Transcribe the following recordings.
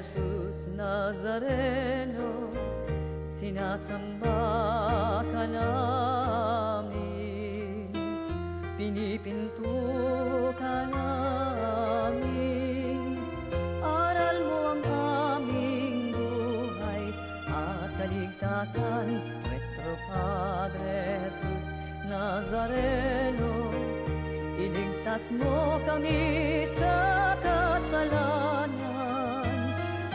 Jesus Nazareno, sinasamba ka namin, pinipinto ka namin. Aral mo ang aming buhay at kaligtasan, Nuestro Padre Jesus Nazareno. Iligtas mo kami sa kasalanan,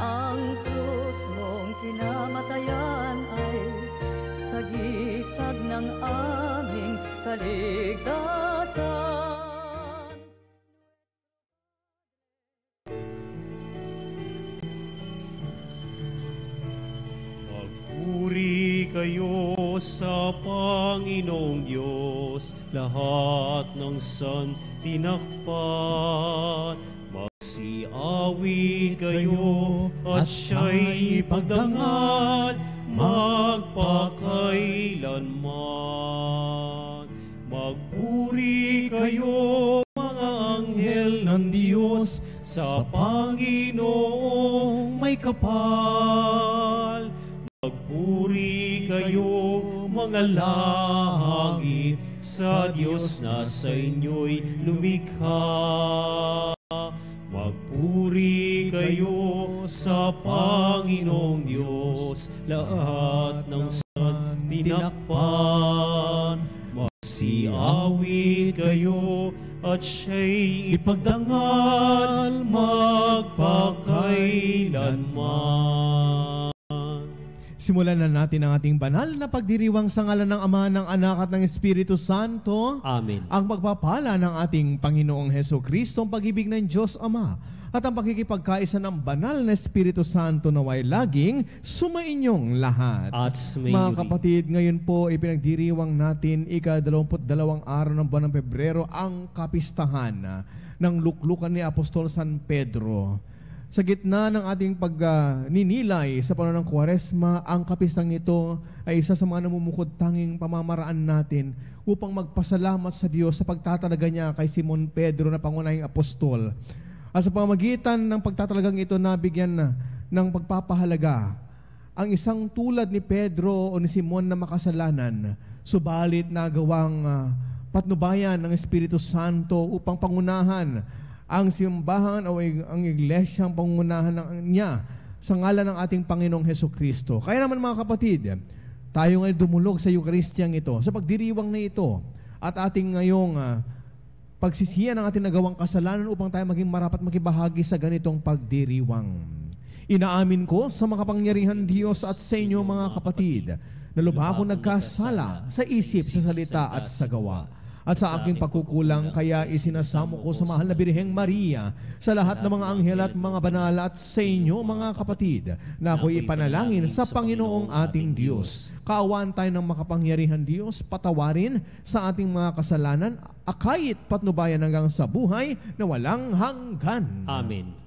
ang krus mong kinamatayan ay sagisag ng aming kaligtasan. Magpuri kayo sa Panginoong Diyos, lahat ng santinakpan. Magsiawi kayo at siya'y ipagdangal magpakailanman. Magpuri kayo mga anghel ng Diyos sa Panginoong may kapal. Magpuri kayo mga langit sa Diyos na sa inyo'y lumikha. Magpuri kayo sa Panginoong Diyos, lahat ng santinakpan. Magsiawi kayo at siya'y ipagdangal magpakailanman. Simulan na natin ang ating banal na pagdiriwang sa ngalan ng Ama, ng Anak at ng Espiritu Santo. Amen. Ang pagpapala ng ating Panginoong Hesukristo, ang pag-ibig ng Diyos Ama, at ang pakikipagkaisa ng banal na Espiritu Santo naway laging sumainyong lahat. At mga kapatid, ngayon po ipinagdiriwang natin ika-22 araw ng buwan ng Pebrero ang kapistahan ng luklukan ni Apostol San Pedro. Sa gitna ng ating pagninilay sa panahon ng Kwaresma, ang kapistang ito ay isa sa mga namumukod tanging pamamaraan natin upang magpasalamat sa Diyos sa pagtatalaga niya kay Simon Pedro na pangunahing apostol. At sa pamamagitan ng pagtatalagang ito, nabigyan ng pagpapahalaga ang isang tulad ni Pedro o ni Simon na makasalanan, subalit nagawang patnubayan ng Espiritu Santo upang pangunahan ang simbahan o ang iglesyang pangunahan niya sa ngalan ng ating Panginoong Hesukristo. Kaya naman mga kapatid, tayo ngayon dumulog sa Eucharistiyang ito, sa pagdiriwang na ito, at ating ngayong pagsisiyan ng ating nagawang kasalanan upang tayo maging marapat makibahagi sa ganitong pagdiriwang. Inaamin ko sa makapangyarihan Diyos at sa inyo mga kapatid, na lubha akong nagkasala sa isip, sa salita at sa gawa. At sa aking pagkukulang, kaya isinasamo ko sa mahal na Birheng Maria, sa lahat ng mga anghel at mga banal at sa inyo mga kapatid, na ako'y ipanalangin sa Panginoong ating Diyos. Kaawaan tayo ng makapangyarihan Diyos, patawarin sa ating mga kasalanan, akayit patnubayan hanggang sa buhay na walang hanggan. Amen.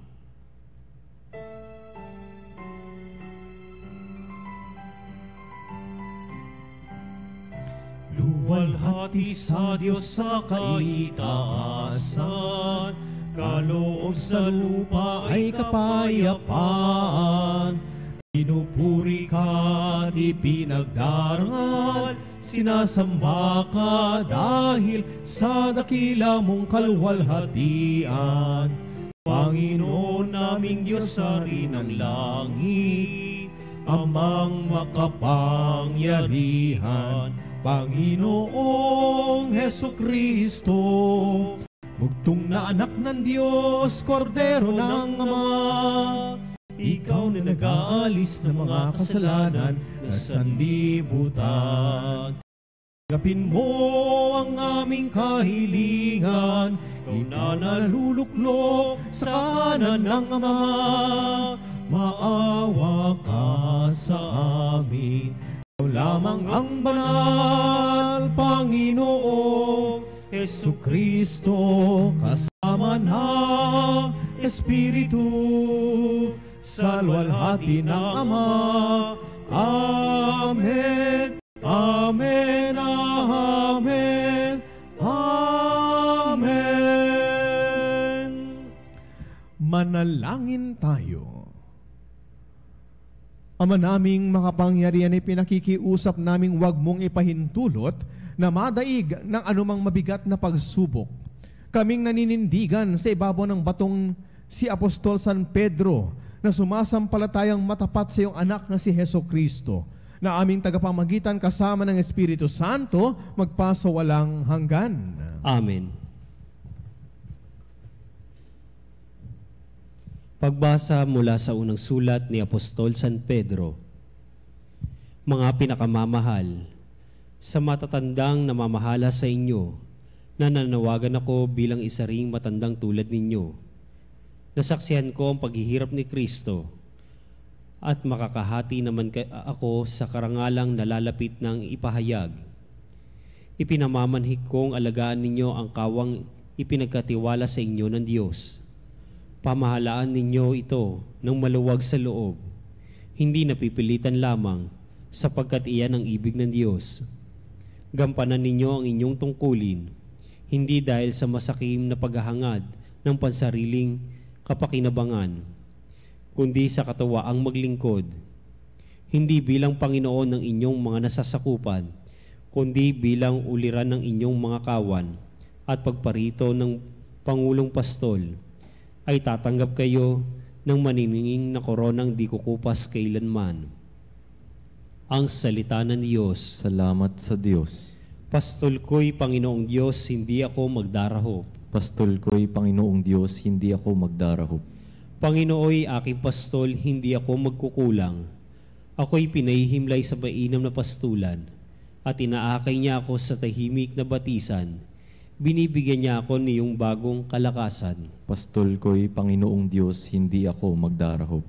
Luwalhati sa Diyos sa kaitaasan, kaloob sa lupa ay kapayapaan. Pinupuri ka at ipinagdarangal, sinasamba ka dahil sa dakila mong kaluwalhatian. Panginoon naming Diyos Hari ng langit, Amang makapangyarihan, Panginoong Hesukristo, bugtong na anak ng Diyos, Kordero ng Ama, ikaw na nag-aalis ng mga kasalanan na sanlibutan. Tanggapin mo ang aming kahilingan, ikaw na naluluklok sa kanan ng Ama, maawa ka sa amin. Ikaw lamang ang banal, Panginoong Hesukristo, kasama ng Espiritu, sa luwalhati ng Ama. Amen, Amen, Amen, Amen. Manalangin tayo. Ama naming makapangyarihan, pinakikiusap naming huwag mong ipahintulot na madaig ng anumang mabigat na pagsubok. Kaming naninindigan sa ibabaw ng batong si Apostol San Pedro na sumasampalatayang matapat sa iyong anak na si Hesukristo, na aming tagapamagitan kasama ng Espiritu Santo magpasawalang hanggan. Amen. Pagbasa mula sa unang sulat ni Apostol San Pedro. Mga pinakamamahal, sa matatandang namamahala sa inyo, nananawagan ako bilang isa ring matandang tulad ninyo. Nasaksihan ko ang paghihirap ni Kristo at makakahati naman ako sa karangalang nalalapit ng ipahayag. Ipinamamanhik kong alagaan ninyo ang kawang ipinagkatiwala sa inyo ng Diyos. Pamahalaan ninyo ito ng maluwag sa loob, hindi napipilitan lamang, sapagkat iyan ang ibig ng Diyos. Gampanan ninyo ang inyong tungkulin, hindi dahil sa masakim na paghahangad ng pansariling kapakinabangan, kundi sa katuwaang maglingkod, hindi bilang Panginoon ng inyong mga nasasakupan, kundi bilang uliran ng inyong mga kawan at pagparito ng Pangulong Pastol, ay tatanggap kayo ng manininging na koronang di kukupas kailanman. Ang salita ng Diyos. Salamat sa Diyos. Pastol ko'y Panginoong Diyos, hindi ako magdarahop. Pastol ko'y Panginoong Diyos, hindi ako magdarahop. Panginooy aking pastol, hindi ako magkukulang. Ako'y pinahihimlay sa mainam na pastulan, at inaakay niya ako sa tahimik na batisan. Binibigyan niya ako niyong bagong kalakasan. Pastol ko'y Panginoong Diyos, hindi ako magdarahop.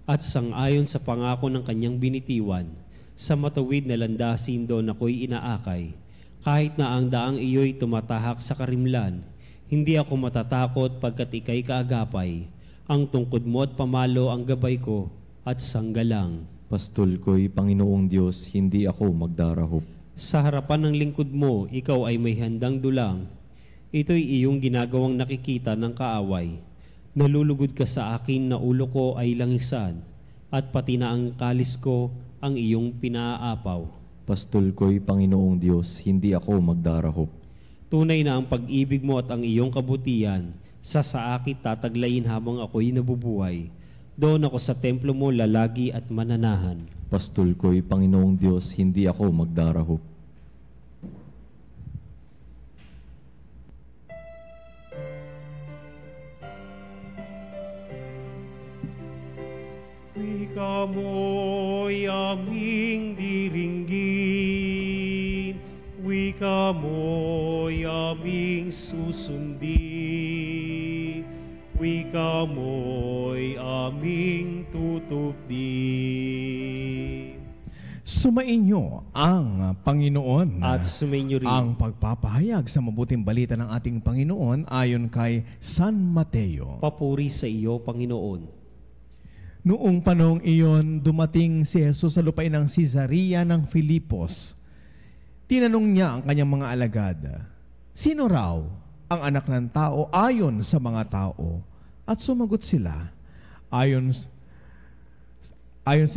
At sangayon sa pangako ng kanyang binitiwan, sa matuwid na landasin doon ako'y inaakay. Kahit na ang daang iyo'y tumatahak sa karimlan, hindi ako matatakot pagkat ika'y kaagapay. Ang tungkod mo at pamalo ang gabay ko at sanggalang. Pastol ko'y Panginoong Diyos, hindi ako magdarahop. Sa harapan ng lingkod mo, ikaw ay may handang dulang. Ito'y iyong ginagawang nakikita ng kaaway. Nalulugod ka sa akin na ulo ko ay langisan, at pati na ang kalis ko ang iyong pinaapaw. Pastol ko'y Panginoong Diyos, hindi ako magdarahop. Tunay na ang pag-ibig mo at ang iyong kabutihan, sa saakit tataglayin habang ako'y nabubuhay. Doon ako sa templo mo lalagi at mananahan. Pastol ko'y Panginoong Diyos, hindi ako magdarahop. Wika mo'y aming diringgin, wika mo'y aming susundin, wika mo'y aming tutupdin. Sumainyo ang Panginoon At sumainyo rin ang pagpapahayag sa mabuting balita ng ating Panginoon ayon kay San Mateo. Papuri sa iyo, Panginoon. Noong panahong iyon, dumating si Jesus sa lupain ng Cesarea ng Filipos. Tinanong niya ang kanyang mga alagad, sino raw ang anak ng tao ayon sa mga tao? At sumagot sila, ayon sa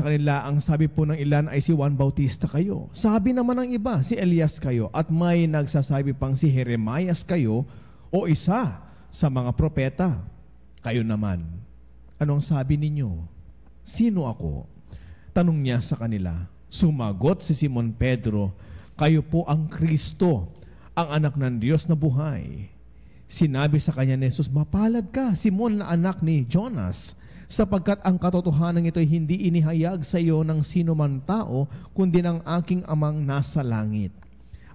kanila, ang sabi po ng ilan ay si Juan Bautista kayo. Sabi naman ng iba, si Elias kayo. At may nagsasabi pang si Jeremias kayo o isa sa mga propeta. Kayo naman, anong sabi ninyo? Sino ako? Tanong niya sa kanila. Sumagot si Simon Pedro, kayo po ang Kristo, ang anak ng Diyos na buhay. Sinabi sa kanya ni Jesus, mapalad ka, Simon na anak ni Jonas, sapagkat ang katotohanan ito'y hindi inihayag sa iyo ng sino man tao, kundi ng aking amang nasa langit.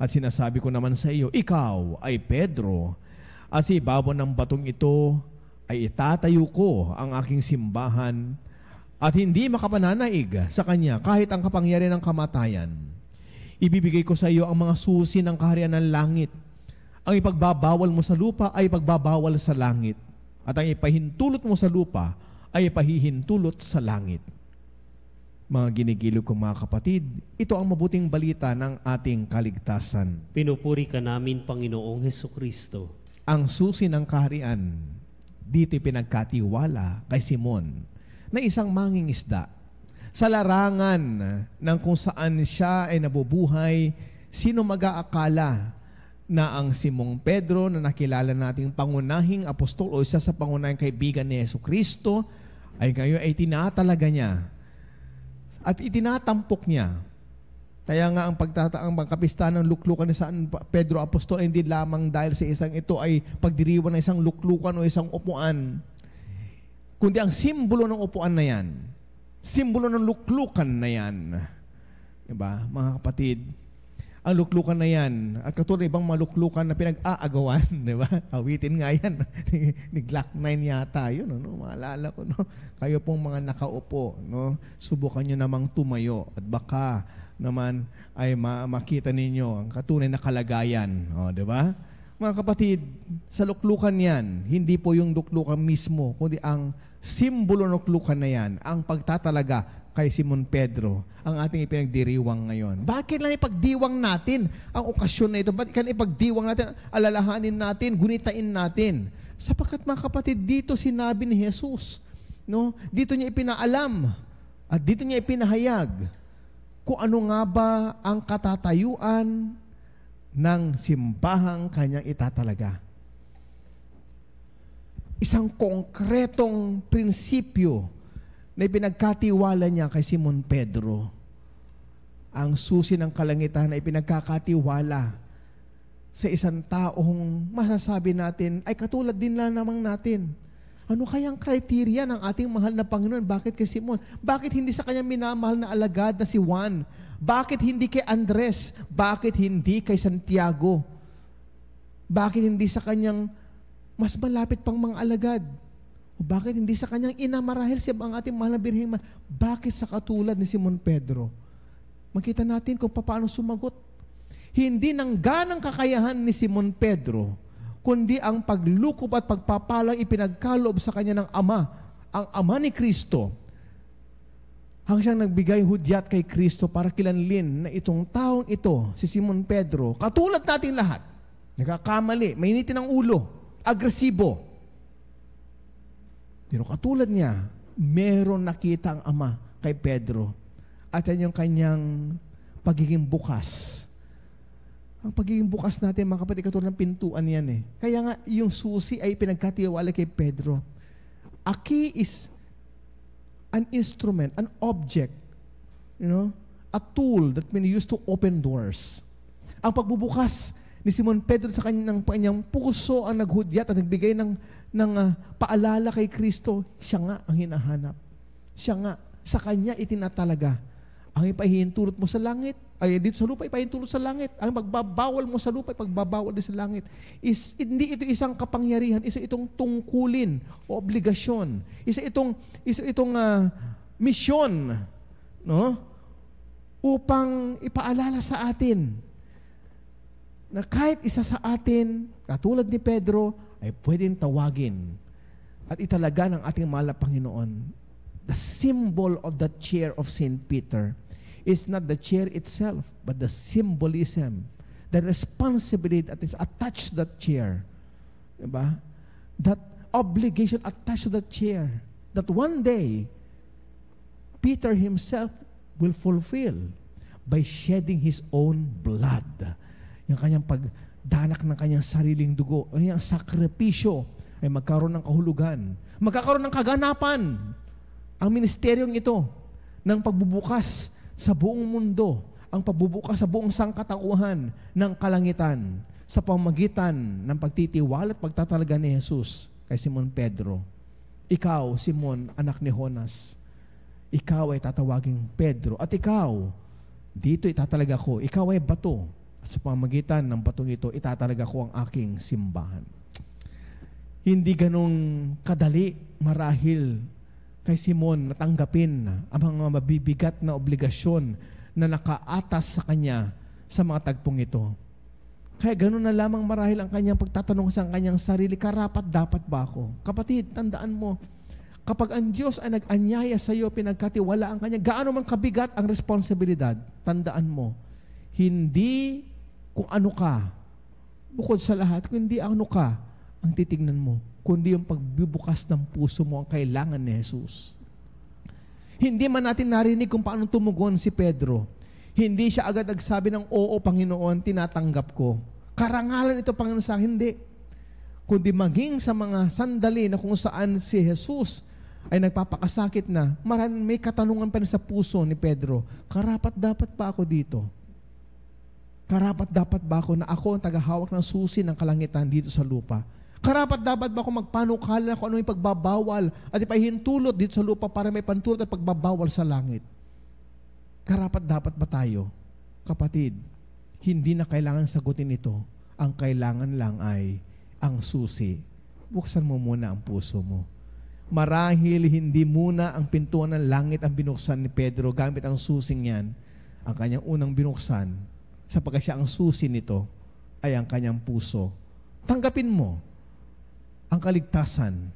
At sinasabi ko naman sa iyo, ikaw ay Pedro, at sa ibabaw ng batong ito ay itatayo ko ang aking simbahan, at hindi makapananaig sa kanya kahit ang kapangyarihan ng kamatayan. Ibibigay ko sa iyo ang mga susi ng kaharian ng langit. Ang ipagbabawal mo sa lupa ay ipagbabawal sa langit, at ang ipahintulot mo sa lupa ay ipahihintulot sa langit. Mga ginigiliw kong mga kapatid, ito ang mabuting balita ng ating kaligtasan. Pinupuri ka namin, Panginoong Hesukristo. Ang susi ng kaharian, dito'y pinagkatiwala kay Simon, na isang mangingisda. Sa larangan ng kung saan siya ay nabubuhay, sino mag-aakala na ang Simong Pedro na nakilala nating pangunahing apostol o isa sa pangunahing kaibigan ni Jesucristo ay ngayon ay tinatalaga niya at itinatampok niya. Kaya nga ang pagkapistahan ng luklukan ni San Pedro Apostol ay hindi lamang dahil sa isang ito ay pagdiriwan ng isang luklukan o isang upuan, kundi ang simbolo ng upuan na yan, simbolo ng luklukan na yan. Diba, mga kapatid? Ang luklukan na yan, at katulad ibang mga luklukan na pinag-aagawan, diba? Awitin nga yan. Ni Glock 9 yata yun, no? Maalala ko, no? Kayo pong mga nakaupo, no? Subukan nyo namang tumayo at baka naman ay makita ninyo ang katunay na kalagayan. O, diba? Mga kapatid, sa luklukan yan, hindi po yung luklukan mismo, kundi ang simbolo ng luklukan na yan, ang pagtatalaga kay Simon Pedro, ang ating ipinagdiriwang ngayon. Bakit lang ipagdiwang natin ang okasyon na ito? Bakit kan ipagdiwang natin, alalahanin natin, gunitain natin? Sapagkat mga kapatid, dito sinabi ni Jesus, no? Dito niya ipinaalam at dito niya ipinahayag kung ano nga ba ang katatayuan ng simbahang kanyang itatalaga. Isang konkretong prinsipyo na ipinagkatiwala niya kay Simon Pedro. Ang susi ng kalangitan na ipinagkakatiwala sa isang taong masasabi natin ay katulad din lang namang natin. Ano kayang kriteria ng ating mahal na Panginoon? Bakit kay Simon? Bakit hindi sa kanyang minamahal na alagad na si Juan? Bakit hindi kay Andres? Bakit hindi kay Santiago? Bakit hindi sa kanyang mas malapit pang mga alagad? O bakit hindi sa kanyang ina marahil siya ang ating mahal na Birheng Maria? Bakit sa katulad ni Simon Pedro? Makita natin kung paano sumagot. Hindi nang ganang kakayahan ni Simon Pedro, kundi ang paglukop at pagpapalang ipinagkaloob sa kanya ng Ama, ang Ama ni Kristo, hanggang siyang nagbigay hudyat kay Kristo para kilanlin na itong taong ito, si Simon Pedro, katulad nating lahat, nagkakamali, mainitin ang ulo, agresibo. Pero katulad niya, meron nakita ang Ama kay Pedro. At yan yung kanyang pagiging bukas. Ang pagiging bukas natin, mga kapatid, katulad ng pintuan yan eh. Kaya nga, yung susi ay pinagkatiwala kay Pedro. A key is an instrument, an object, a tool that can be used to open doors. Ang pagbubukas ni Simon Pedro sa kanyang puso ang naghudyat at nagbigay ng paalala kay Kristo, siya nga ang hinahanap. Siya nga, sa kanya itinatalaga. Ang ipahihintulot mo sa langit, ay dito sa lupa ipahihintulot sa langit. Ang pagbabawal mo sa lupa, pagbabawal din sa langit. Hindi ito isang kapangyarihan, isa itong tungkulin o obligasyon. Isa itong misyon, no? Upang ipaalala sa atin na kahit isa sa atin, katulad ni Pedro, ay pwedeng tawagin at italaga ng ating mahal na Panginoon. The symbol of the chair of St. Peter is not the chair itself, but the symbolism, the responsibility that is attached to that chair. Diba? That obligation attached to that chair, that one day, Peter himself will fulfill by shedding his own blood. Yung kanyang pagdanak ng kanyang sariling dugo, ang kanyang sakripisyo ay magkaroon ng kahulugan. Magkakaroon ng kaganapan ang ministeryong ito ng pagbubukas sa buong mundo, ang pagbubukas sa buong sangkatauhan ng kalangitan sa pamamagitan ng pagtitiwala at pagtatalaga ni Jesus kay Simon Pedro. Ikaw, Simon, anak ni Jonas, ikaw ay tatawaging Pedro. At ikaw, dito itatalaga ko, ikaw ay bato. Sa pamamagitan ng batong ito, itatalaga ko ang aking simbahan. Hindi ganong kadali marahil kay Simon natanggapin ang mga mabibigat na obligasyon na nakaatas sa kanya sa mga tagpong ito. Kaya gano'n na lamang marahil ang kanyang pagtatanong sa kanyang sarili, karapat dapat ba ako? Kapatid, tandaan mo, kapag ang Diyos ay nag-anyaya sa iyo, pinagkatiwalaan kanya, gaano man kabigat ang responsibilidad, tandaan mo, hindi kung ano ka, bukod sa lahat, kundi ano ka ang titignan mo, kundi yung pagbubukas ng puso mo ang kailangan ni Jesus. Hindi man natin narinig kung paano tumugon si Pedro. Hindi siya agad nagsabi ng, oo, Panginoon, tinatanggap ko. Karangalan ito, Panginoon, sa akin, hindi. Kundi maging sa mga sandali na kung saan si Jesus ay nagpapakasakit na, may katanungan pa rin sa puso ni Pedro, karapat dapat ba ako dito? Karapat dapat ba ako na ako ang tagahawak ng susi ng kalangitan dito sa lupa? Karapat dapat ba ako magpanukala kung ano yung pagbabawal at ipahintulot dito sa lupa para may pantulot at pagbabawal sa langit? Karapat dapat ba tayo? Kapatid, hindi na kailangan sagutin ito. Ang kailangan lang ay ang susi. Buksan mo muna ang puso mo. Marahil hindi muna ang pintuan ng langit ang binuksan ni Pedro gamit ang susing yan. Ang kanyang unang binuksan, sapagkat siya ang susi nito, ay ang kanyang puso. Tanggapin mo ang kaligtasan.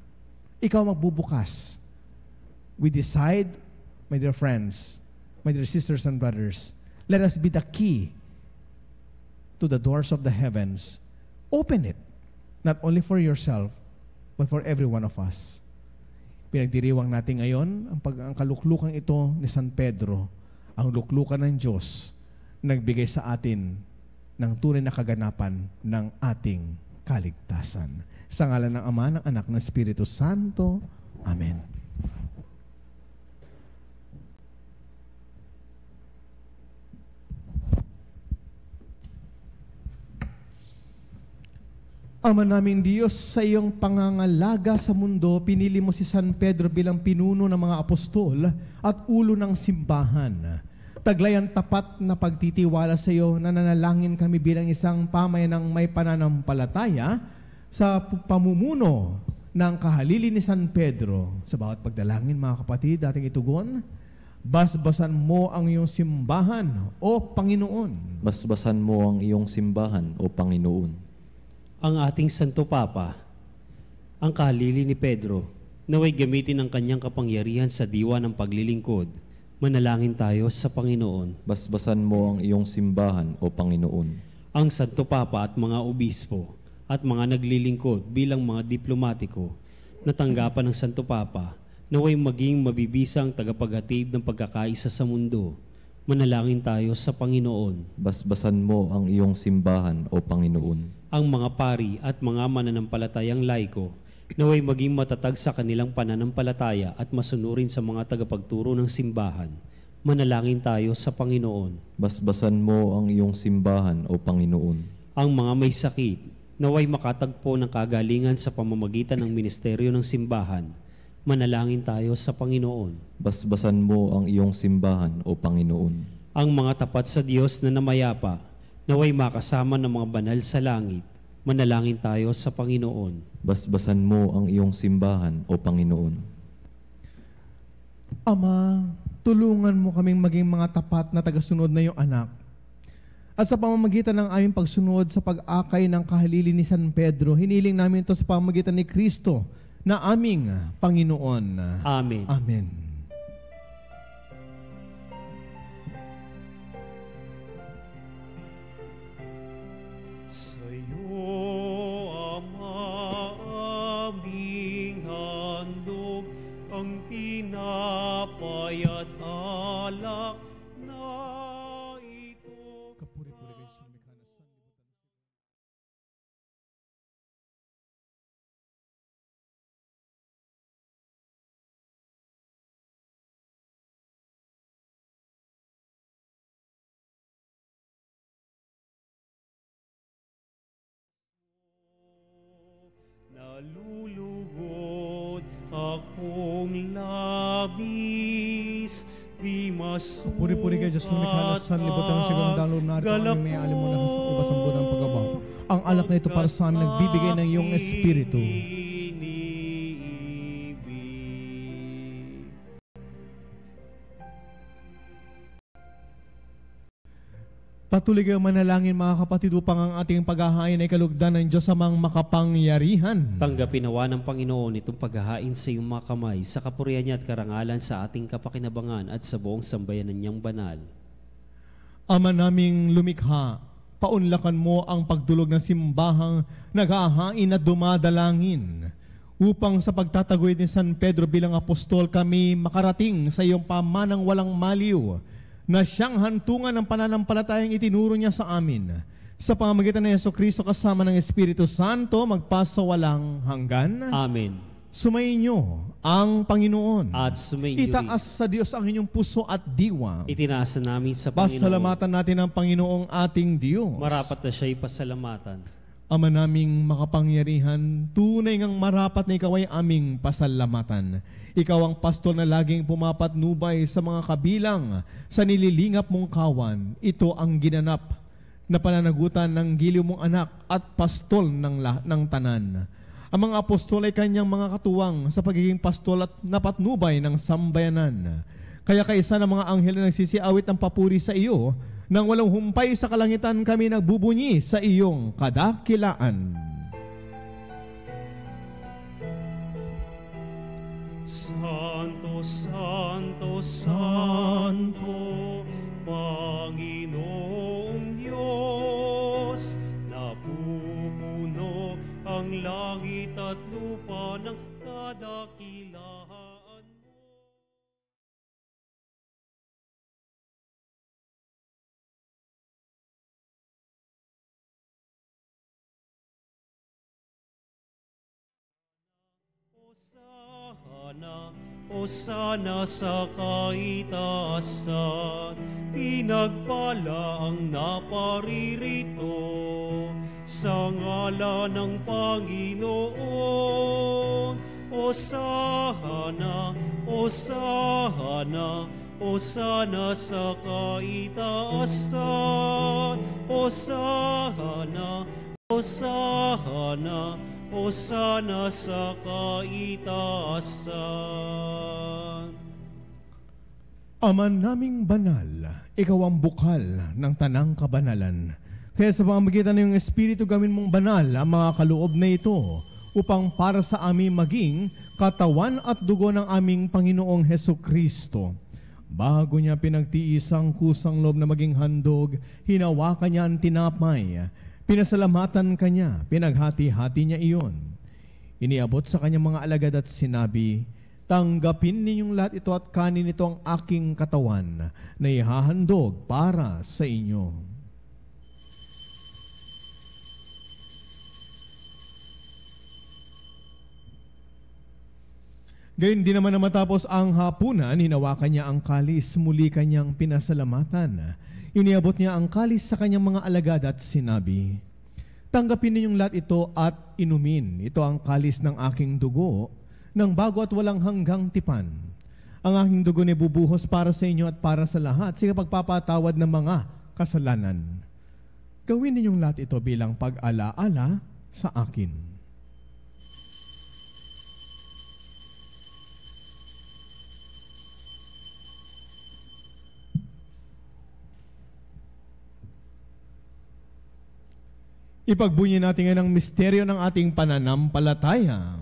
Ikaw magbubukas. We decide, my dear friends, my dear sisters and brothers, let us be the key to the doors of the heavens. Open it, not only for yourself, but for every one of us. Pinagdiriwang natin ngayon ang kaluklukang ito ni San Pedro, ang luklukan ng Diyos, nagbigay sa atin ng tunay na kaganapan ng ating kaligtasan. Sa ngalan ng Ama, ng Anak, ng Espiritu Santo. Amen. Ama naming Diyos, sa iyong pangangalaga sa mundo, pinili mo si San Pedro bilang pinuno ng mga apostol at ulo ng simbahan. Taglay ang tapat na pagtitiwala sa iyo, nananalangin kami bilang isang pamayanang may pananampalataya sa pamumuno ng kahalili ni San Pedro. Sa bawat pagdalangin, mga kapatid, ating itugon, basbasan mo ang iyong simbahan, O Panginoon. Basbasan mo ang iyong simbahan, O Panginoon. Ang ating Santo Papa, ang kahalili ni Pedro, naway gamitin ang kanyang kapangyarihan sa diwa ng paglilingkod. Manalangin tayo sa Panginoon. Basbasan mo ang iyong simbahan, O Panginoon. Ang Santo Papa at mga obispo at mga naglilingkod bilang mga diplomatiko na tanggapan ng Santo Papa, naway maging mabibisang tagapaghatid ng pagkakaisa sa mundo. Manalangin tayo sa Panginoon. Basbasan mo ang iyong simbahan, O Panginoon. Ang mga pari at mga mananampalatayang laiko, naway maging matatag sa kanilang pananampalataya at masunurin sa mga tagapagturo ng simbahan. Manalangin tayo sa Panginoon. Basbasan mo ang iyong simbahan, O Panginoon. Ang mga may sakit, naway makatagpo ng kagalingan sa pamamagitan ng ministeryo ng simbahan. Manalangin tayo sa Panginoon. Basbasan mo ang iyong simbahan, O Panginoon. Ang mga tapat sa Diyos na namayapa, naway makasama ng mga banal sa langit. Manalangin tayo sa Panginoon. Basbasan mo ang iyong simbahan, O Panginoon. Ama, tulungan mo kaming maging mga tapat na tagasunod na iyong anak. At sa pamamagitan ng aming pagsunod sa pag-akay ng kahalili ni San Pedro, hiniling namin ito sa pamamagitan ni Kristo na aming Panginoon. Amen. Amen. Tinapay at alak na ito. Kapuri-puri kayo sa lumikha na sanlibutan. Nalulugod akong labis, di masukat. Puri-puri kayo sa lumikha na sanlibutan ng sigurang dalong narito ang aming may alim mo na sa ubas ang bunang paggabaw. Ang alak na ito para sa amin nagbibigay ng iyong espiritu. Patuloy kayo manalangin mga kapatid upang ang ating paghahain ay kalugdan ng Diyos amang makapangyarihan. Tanggapin nawa ng Panginoon itong paghahain sa iyong mga kamay sa kapurihan niya at karangalan sa ating kapakinabangan at sa buong sambayanan niyang banal. Ama naming lumikha, paunlakan mo ang pagdulog ng simbahang naghahain at dumadalangin upang sa pagtataguyod ni San Pedro bilang apostol kami makarating sa iyong pamanang walang maliw na siyang hantungan ng pananampalatayang itinuro niya sa amin. Sa pamamagitan ni Jesucristo kasama ng Espiritu Santo, magpasawalang hanggan. Amen. Sumainyo ang Panginoon. At sumainyo Itaas sa Diyos ang inyong puso at diwa. itinaasa namin sa Panginoon. Pasalamatan natin ang Panginoong ating Diyos. Marapat na siya'y pasalamatan. Ama naming makapangyarihan, tunay ngang marapat na ikaw ay aming pasalamatan. Ikaw ang pastol na laging pumapatnubay sa mga kabilang sa nililingap mong kawan. Ito ang ginanap na pananagutan ng giliw mong anak at pastol ng tanan. Ang mga apostol ay kanyang mga katuwang sa pagiging pastol at napatnubay ng sambayanan. Kaya kaisa ng mga anghel na nagsisiawit ng papuri sa iyo, nang walang humpay sa kalangitan kami nagbubunyi sa iyong kadakilaan. Santo, Santo, Santo, Panginoong Diyos, napupuno ang langit at lupa ng kadakilaan mo. Osana, Osana sa kaitaasan, pinagpala ang naparirito sa ngalan ng Panginoon. Osana, Osana, Osana sa kaitaasan. Osana, Osana, Osana sa kaitaasan. Ama naming banal, ikaw ang bukal ng tanang kabanalan. Kaya sa pamamagitan ng iyong Espiritu gawin mong banal ang mga kaloob na ito upang para sa amin maging katawan at dugo ng aming Panginoong Hesukristo. Bago niya pinagtiis ang kusang loob na maging handog, hinawakan niya ang tinapay. Pinasalamatan kanya, pinaghati-hati niya iyon. Iniabot sa kanyang mga alagad at sinabi, tanggapin ninyong lahat ito at kanin ito ang aking katawan na ihahandog para sa inyo. Gayun din naman na matapos ang hapunan, hinawakan niya ang kalis, muli kanyang pinasalamatan. Iniabot niya ang kalis sa kanyang mga alagad at sinabi, tanggapin ninyong lahat ito at inumin. Ito ang kalis ng aking dugo, ng bago at walang hanggang tipan. Ang aking dugo ni bubuhos para sa inyo at para sa lahat sa pagpapatawad ng mga kasalanan. Gawin ninyong lahat ito bilang pag-alaala sa akin. Ipagbunyi natin ngayon ang misteryo ng ating pananampalataya.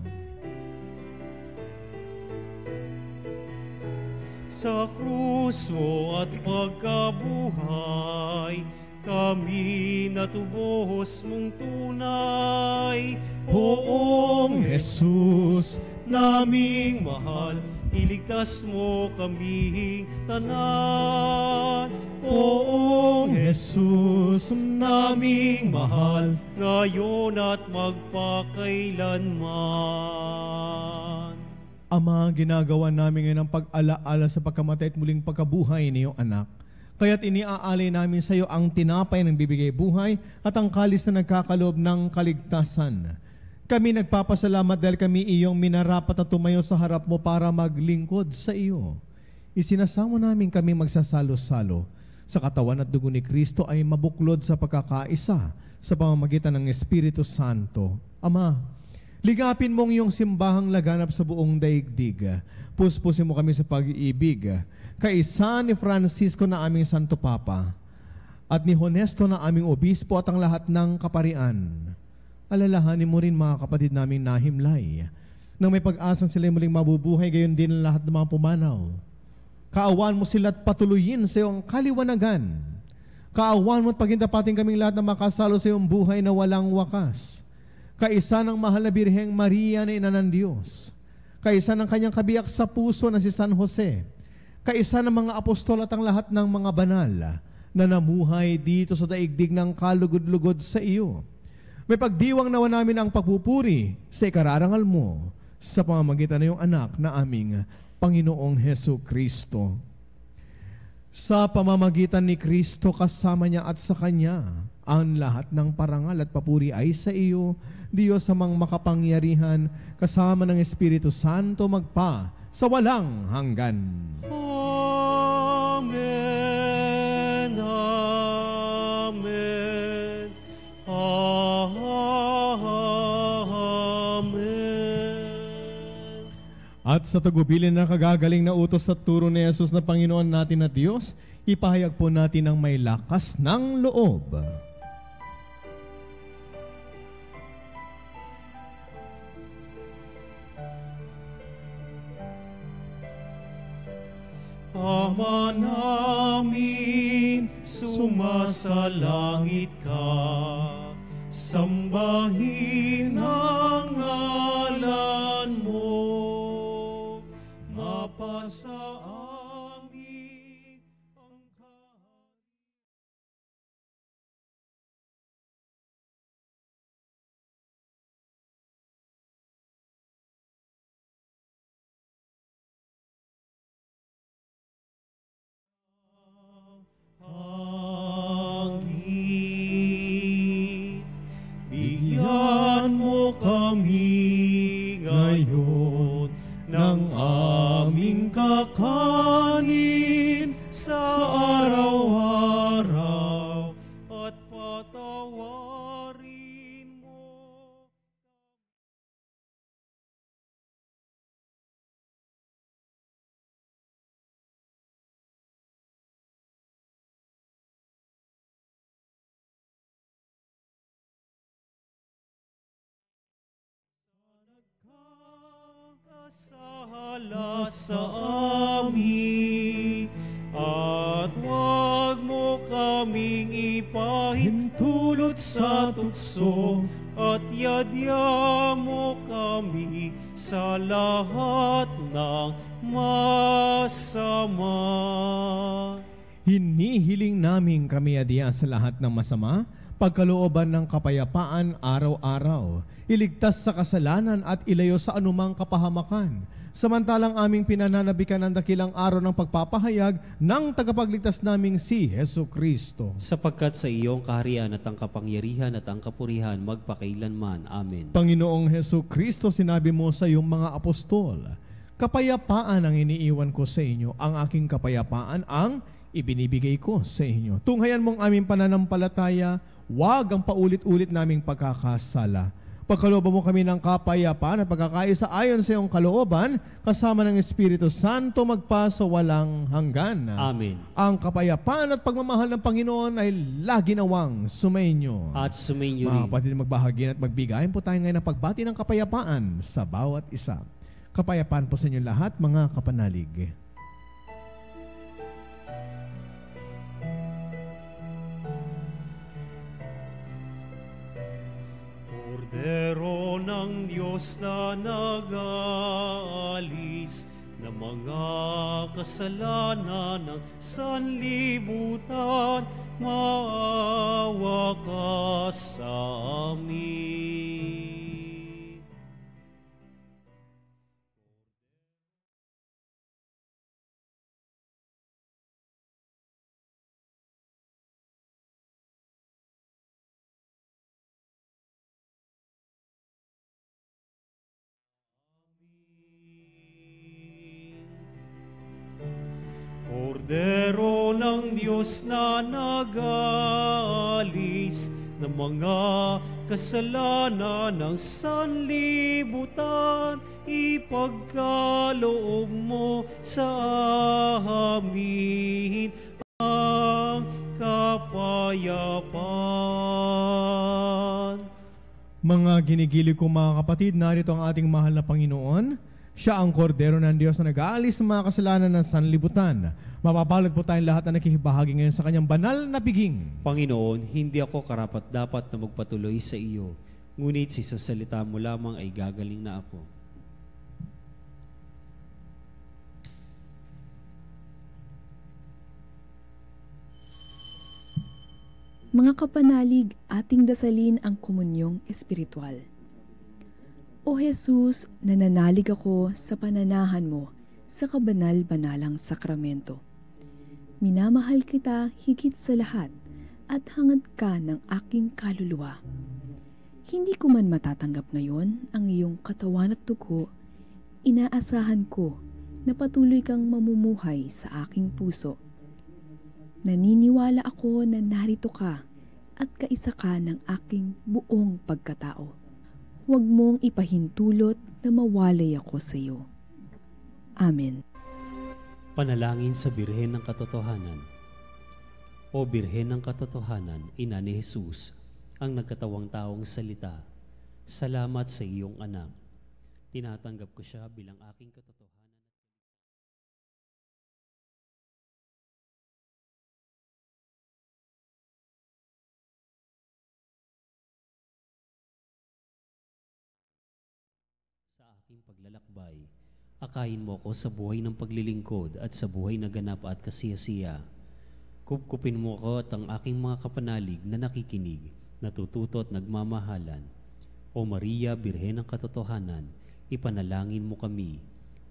Sa krus mo at pagkabuhay, kami natubos mong tunay. Poong Jesus, naming mahal, iligtas mo kaming tanan. Poong Jesus, naming mahal, ngayon at magpakailanman. Ama, ginagawa namin ngayon ang pag-alaala sa pagkamatay at muling pagkabuhay ni iyong anak. Kaya't iniaalay namin sa iyo ang tinapay ng bibigay buhay at ang kalis na nagkakaloob ng kaligtasan. Kami nagpapasalamat dahil kami iyong minarapat at tumayo sa harap mo para maglingkod sa iyo. Isinasamo namin kami magsasalo-salo sa katawan at dugo ni Kristo ay mabuklod sa pagkakaisa sa pamamagitan ng Espiritu Santo. Ama, ligapin mong iyong simbahang laganap sa buong daigdig. Puspusin mo kami sa pag-iibig. Kaisa ni Francisco na aming Santo Papa at ni Honesto na aming Obispo at ang lahat ng kaparian. Alalahanin mo rin mga kapatid naming nahimlay nang may pag-asang sila muling mabubuhay, gayon din ang lahat ng mga pumanaw. Kaawaan mo sila at patuloyin sa iyong kaliwanagan. Kaawaan mo at pagindapatin kaming lahat na makasalo sa iyong buhay na walang wakas. kaisa ng mahal na Birheng Maria na ina ng Diyos, kaisa ng kanyang kabiyak sa puso na si San Jose, kaisa ng mga apostol at ang lahat ng mga banal na namuhay dito sa daigdig ng kalugod-lugod sa iyo. May pagdiwang nawa namin ang pagpupuri sa ikararangal mo sa pamamagitan ng iyong anak na aming Panginoong Hesu Kristo. Sa pamamagitan ni Kristo, kasama niya at sa Kanya, ang lahat ng parangal at papuri ay sa iyo, Diyos amang makapangyarihan, kasama ng Espiritu Santo magpa sa walang hanggan. Amen. Amen. Amen. At sa tagubilin na kagagaling na utos at turo ni Jesus na Panginoon natin at Diyos, ipahayag po natin ang may lakas ng loob. Ama namin, sumasalangit ka, sambahin ang ngalan mo, mapasa amin ang hangin. Bigyan mo kami ngayon ng aming kakanin sa araw-araw at patawarin mo. Nagkakasahala sa amin, at huwag mo kaming ipahintulot sa tukso, at yadya mo kami sa lahat ng masama. Hinihiling namin kami adya sa lahat ng masama, pagkalooban ng kapayapaan araw-araw, iligtas sa kasalanan at ilayo sa anumang kapahamakan. Samantalang aming pinananabikan ang dakilang araw ng pagpapahayag ng tagapagligtas naming si Hesu Kristo. Sapagkat sa iyong kaharian at ang kapangyarihan at ang kapurihan magpakailanman. Amen. Panginoong Hesu Kristo, sinabi mo sa iyong mga apostol, kapayapaan ang iniiwan ko sa inyo, ang aking kapayapaan ang ibinibigay ko sa inyo. Tunghayan mong aming pananampalataya, wag ang paulit-ulit naming pagkakasala. Pagkalooban mo kami ng kapayapaan at pagkakaisa ayon sa iyong kalooban, kasama ng Espiritu Santo magpa sa walang hanggan. Amen. Ang kapayapaan at pagmamahal ng Panginoon ay lagi nawang sumainyo. At sumainyo Mga rin. kapatid, magbahagi at magbigayin po tayo ngayon ng pagbati ng kapayapaan sa bawat isa. Kapayapaan po sa inyo lahat, mga kapanalig. Kordero ng Diyos na nag-aalis ng mga kasalanan ng sanlibutan, maawa ka sa amin. Kordero ng Diyos na nag-aalis ng mga kasalanan ng sanlibutan, ipagkaloob mo sa amin ang kapayapaan. Mga ginigilig kong mga kapatid, narito ang ating mahal na Panginoon. Siya ang kordero ng Diyos na nag-aalis ng mga kasalanan ng sanlibutan. Mapapalad po tayong lahat na nakikibahagi ngayon sa kanyang banal na piging. Panginoon, hindi ako karapat-dapat na magpatuloy sa iyo, ngunit si sa salita mo lamang ay gagaling na ako. Mga kapanalig, ating dasalin ang komunyong espiritual. O Jesus, nananalig ako sa pananahan mo sa kabanal-banalang sakramento. Minamahal kita higit sa lahat at hangad ka ng aking kaluluwa. Hindi ko man matatanggap ngayon ang iyong katawan at dugo, inaasahan ko na patuloy kang mamumuhay sa aking puso. Naniniwala ako na narito ka at kaisa ka ng aking buong pagkatao. Huwag mong ipahintulot na mawalay ako sa iyo. Amen. Panalangin sa Birhen ng Katotohanan. O Birhen ng Katotohanan, Ina ni Jesus, ang nagkatawang taong salita, salamat sa iyong anak. Tinatanggap ko siya bilang aking katotohanan. Sa aking paglalakbay, akayin mo ako sa buhay ng paglilingkod at sa buhay na ganap at kasiyasiya. Kupkupin mo ako at ang aking mga kapanalig na nakikinig, natututo at nagmamahalan. O Maria, Birhen ng Katotohanan, ipanalangin mo kami.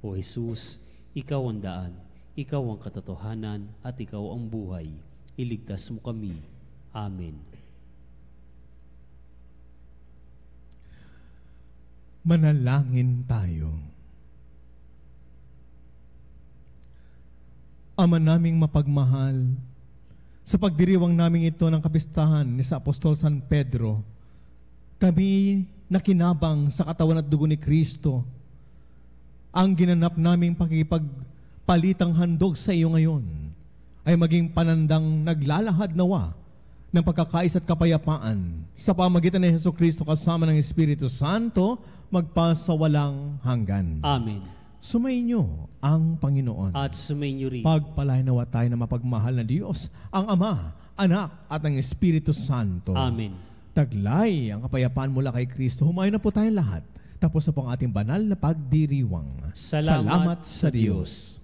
O Jesus, ikaw ang daan, ikaw ang katotohanan, at ikaw ang buhay. Iligtas mo kami. Amen. Manalangin tayo. Ama naming mapagmahal, sa pagdiriwang namin ito ng kapistahan ni sa Apostol San Pedro, kami nakinabang sa katawan at dugo ni Kristo, ang ginanap naming pakipagpalitang handog sa iyo ngayon ay maging panandang naglalahad nawa ng pagkakais at kapayapaan sa pamagitan ni Jesucristo kasama ng Espiritu Santo magpasawalang hanggan. Amen. Sumainyo ang Panginoon. At sumainyo rin. Pagpalain nawa tayo na mapagmahal na Diyos, ang Ama, Anak at ang Espiritu Santo. Amen. Taglay ang kapayapaan mula kay Kristo. Humayon na po tayong lahat. Tapos na po ang ating banal na pagdiriwang. Salamat sa Diyos.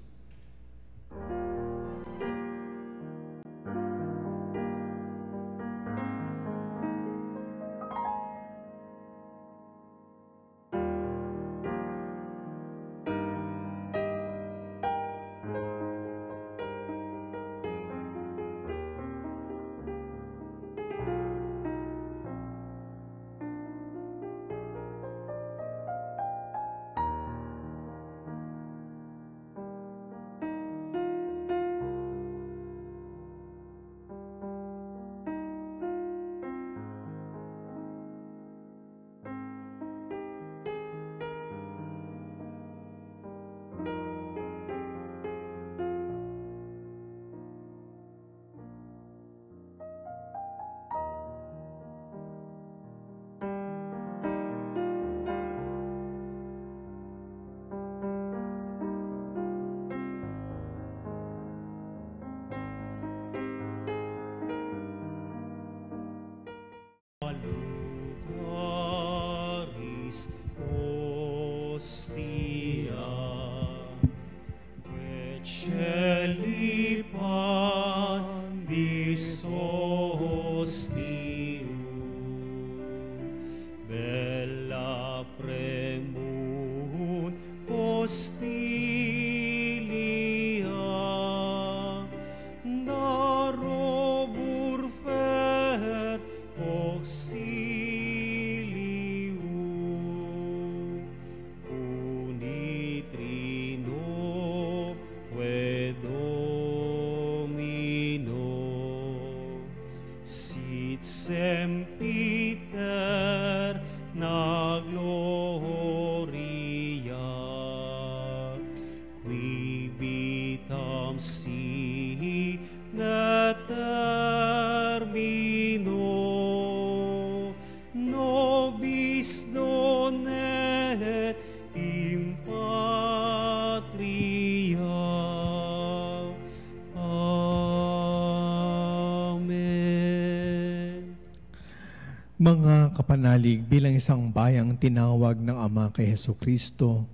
Mga kapanalig, bilang isang bayang tinawag ng Ama kay Hesukristo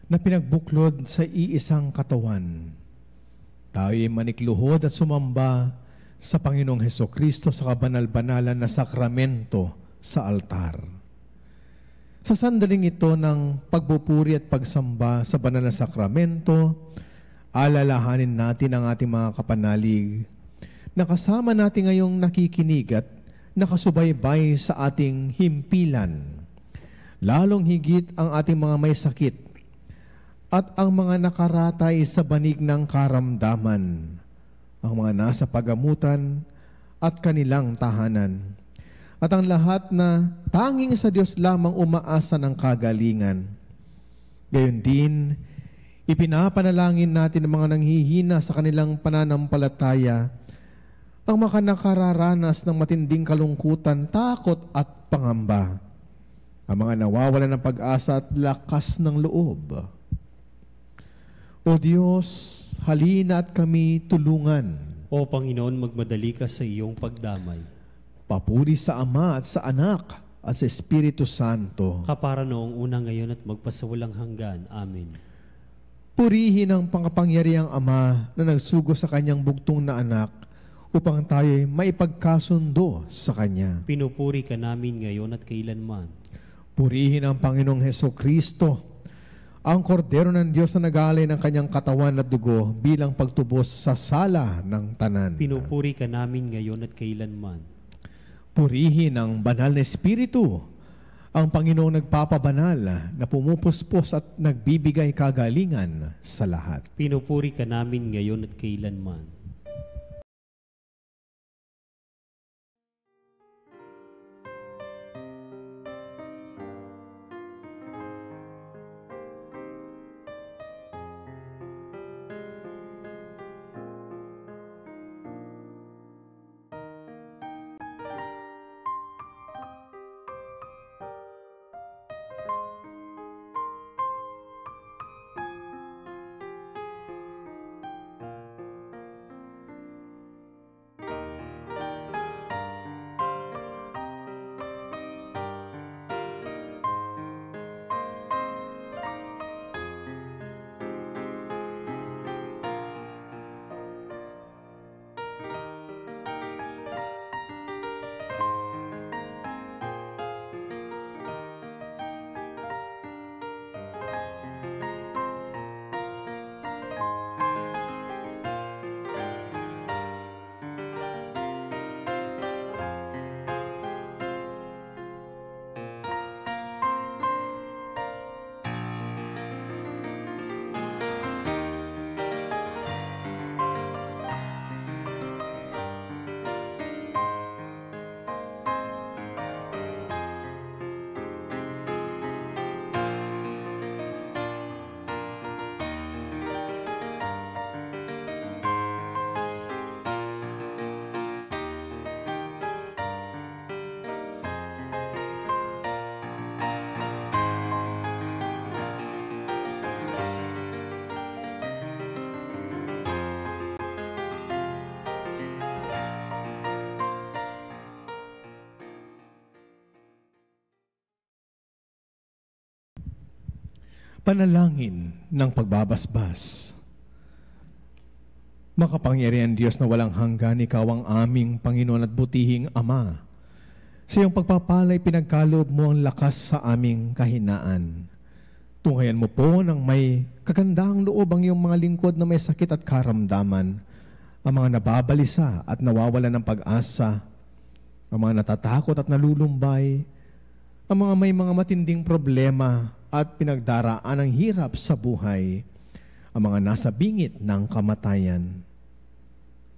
na pinagbuklod sa iisang katawan, tayo ay manikluhod at sumamba sa Panginoong Hesukristo sa kabanal-banalan na sakramento sa altar. Sa sandaling ito ng pagpupuri at pagsamba sa banal na sakramento, alalahanin natin ang ating mga kapanalig na kasama natin ngayong nakikinig at nakasubaybay sa ating himpilan. Lalong higit ang ating mga may sakit at ang mga nakaratay sa banig ng karamdaman, ang mga nasa pagamutan at kanilang tahanan, at ang lahat na tanging sa Diyos lamang umaasa ng kagalingan. Gayon din, ipinapanalangin natin ang mga nanghihina sa kanilang pananampalataya, ang mga nakararanas ng matinding kalungkutan, takot at pangamba, ang mga nawawalan ng pag-asa at lakas ng loob. O Diyos, halina at kami tulungan. O Panginoon, magmadali ka sa iyong pagdamay. Papuri sa Ama at sa Anak at sa Espiritu Santo. Kapara noong una, ngayon at magpasawalang hanggan. Amen. Purihin ang pangkapangyarihang Ama na nagsugo sa kanyang bugtong na anak upang tayo'y maipagkasundo sa Kanya. Pinupuri ka namin ngayon at kailanman. Purihin ang Panginoong Hesukristo, ang kordero ng Diyos na nag-aalay ng Kanyang katawan at dugo bilang pagtubos sa sala ng tanan. Pinupuri ka namin ngayon at kailanman. Purihin ang banal na Espiritu, ang Panginoong nagpapabanal na pumupuspos at nagbibigay kagalingan sa lahat. Pinupuri ka namin ngayon at kailanman. Panalangin ng pagbabasbas. Makapangyarihan Diyos na walang hanggan, Ikaw ang aming Panginoon at butihing Ama. Sa iyong pagpapalay, pinagkaloob mo ang lakas sa aming kahinaan. Tunghayan mo po ng may kagandahang loob ang iyong mga lingkod na may sakit at karamdaman, ang mga nababalisa at nawawalan ng pag-asa, ang mga natatakot at nalulumbay, ang mga may mga matinding problema at pinagdaraan ng hirap sa buhay, ang mga nasa bingit ng kamatayan.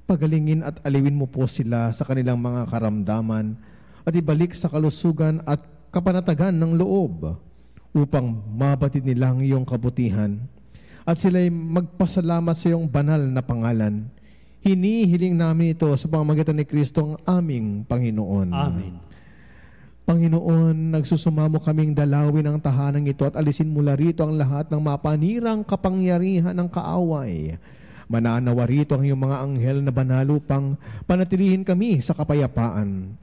Pagalingin at aliwin mo po sila sa kanilang mga karamdaman at ibalik sa kalusugan at kapanatagan ng loob upang mabatid nila ang iyong kabutihan at sila'y magpasalamat sa iyong banal na pangalan. Hinihiling namin ito sa pamamagitan ni Kristo ang aming Panginoon. Amen. Panginoon, nagsusumamo kaming dalawin ang tahanang ito at alisin mula rito ang lahat ng mapanirang kapangyarihan ng kaaway. Mananawa rito ang iyong mga anghel na banal upang panatilihin kami sa kapayapaan.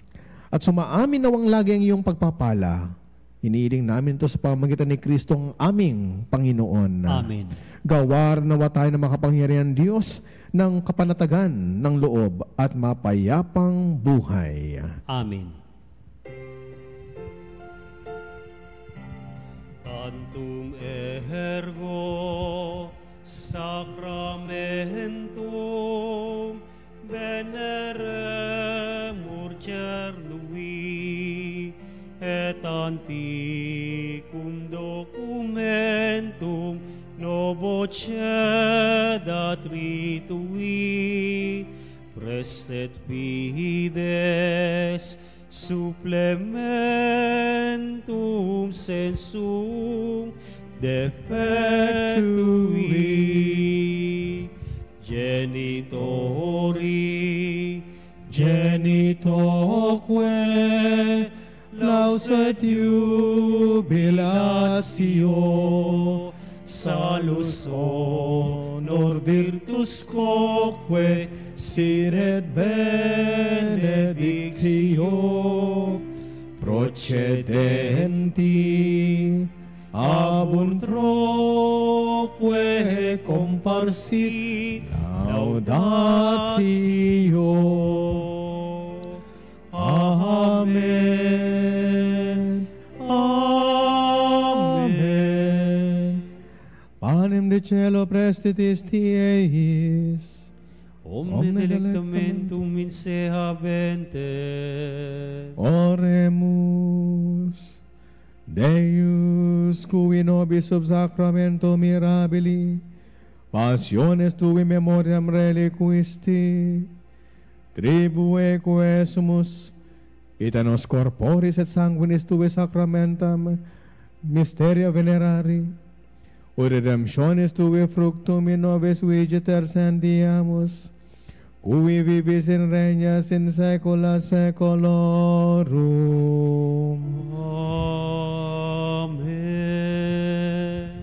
At sumaamin nawang lagi ang iyong pagpapala. Iniiling namin ito sa pamamagitan ni Kristo ang aming Panginoon. Amen. Gawar nawa tayo ng makapangyarihan Diyos ng kapanatagan ng loob at mapayapang buhay. Amen. Tantum ergo sacramentum veneremur cernui et antiquum documentum novo cedat ritui prestet fides supplementum sensum defectui genitori genitoque laus et jubilatio salus honor virtus quoque siret benedictio procedenti abunt troque comparsit laudatio. Amen. Amen. Panem de cielo prestitis tieis, Omne delectamentum in se habente. Oremus. Deus, cui nobis sub sacramento mirabili, passiones tui memoriam reliquisti, tribue quesumus, et nos corporis et sanguinis tui sacramentam, mysteria venerari, o redemptionis tui fructum in nobis vigeter sendiamus, cui vivis in regnas in saecula saeculorum. Amen.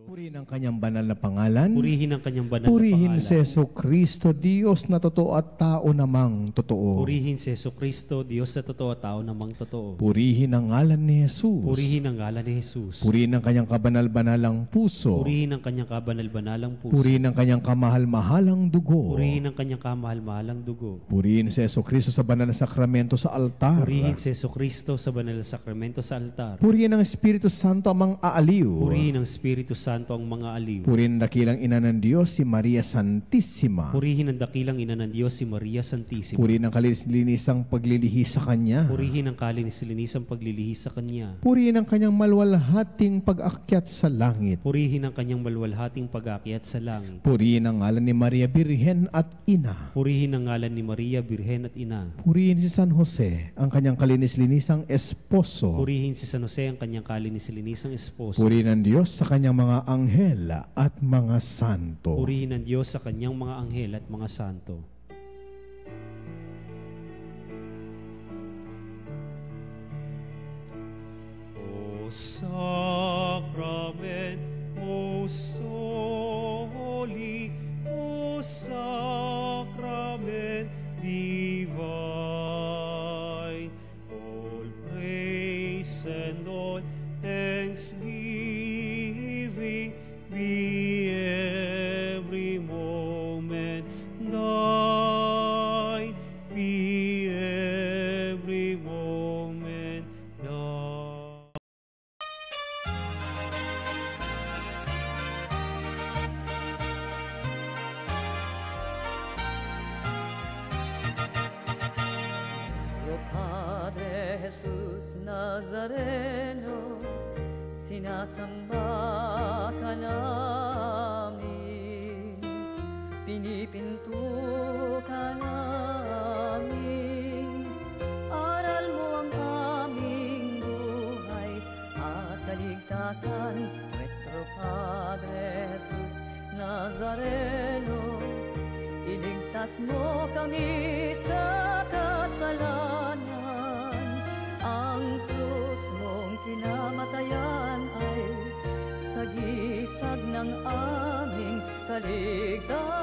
Purihin ang kanyang banal na pangalan. Purihin ang kanyang banal na Purihin pangalan. si Jesucristo, Diyos na totoo at tao namang totoo. Purihin si Jesucristo, Diyos na totoo at tao namang totoo. Purihin ang ngalan ni Jesus. Purihin ang ngalan ni Jesus. Purihin ang kanyang kabanal-banalang puso. Purihin ang kanyang kabanal-banalang puso. Purihin ang kanyang kamahal-mahalang dugo. Purihin ang kanyang kamahal-mahalang dugo. Purihin si Jesucristo sa banal na sakramento sa altar. Purihin si Jesucristo sa banal na sakramento sa altar. Purihin ang Espiritu Santo amang aaliw. Purihin ang Espiritu Santo ang mga aliw. Purihin ang dakilang ina ng Diyos, si Maria Santissima. Purihin ang dakilang ina ng Diyos, si Maria Santissima. Purihin ang kalinis-linisang paglilihis sa Kanya. Purihin ang kalinis-linisang paglilihis sa Kanya. Purihin ang kanyang malwalhating pag-akyat sa langit. Purihin ang kanyang malwalhating pag-aakyat sa langit. Purihin ang ngalan ni Maria Birhen at Ina. Purihin ang ngalan ni Maria, Birhen at Ina. Purihin si San Jose, ang kanyang kalinis-linisang esposo. Purihin si San Jose, ang kanyang kalinis-linisang esposo. Purihin ang Diyos sa kanyang mga anghel at mga santo. Purihin ang Diyos sa kanyang mga anghel at mga santo. O sacrament most holy, O sacrament divine, all praise and all thanksgiving be every moment Nazareno, sinasamba ka namin, pinipinto ka namin. Aral mo ang aming buhay at kaligtasan, Nuestro Padre Jesus Nazareno. Iligtas mo kami sa kasalanan, ang krus mong kinamatayan ay sagisag ng aming kaligtasan.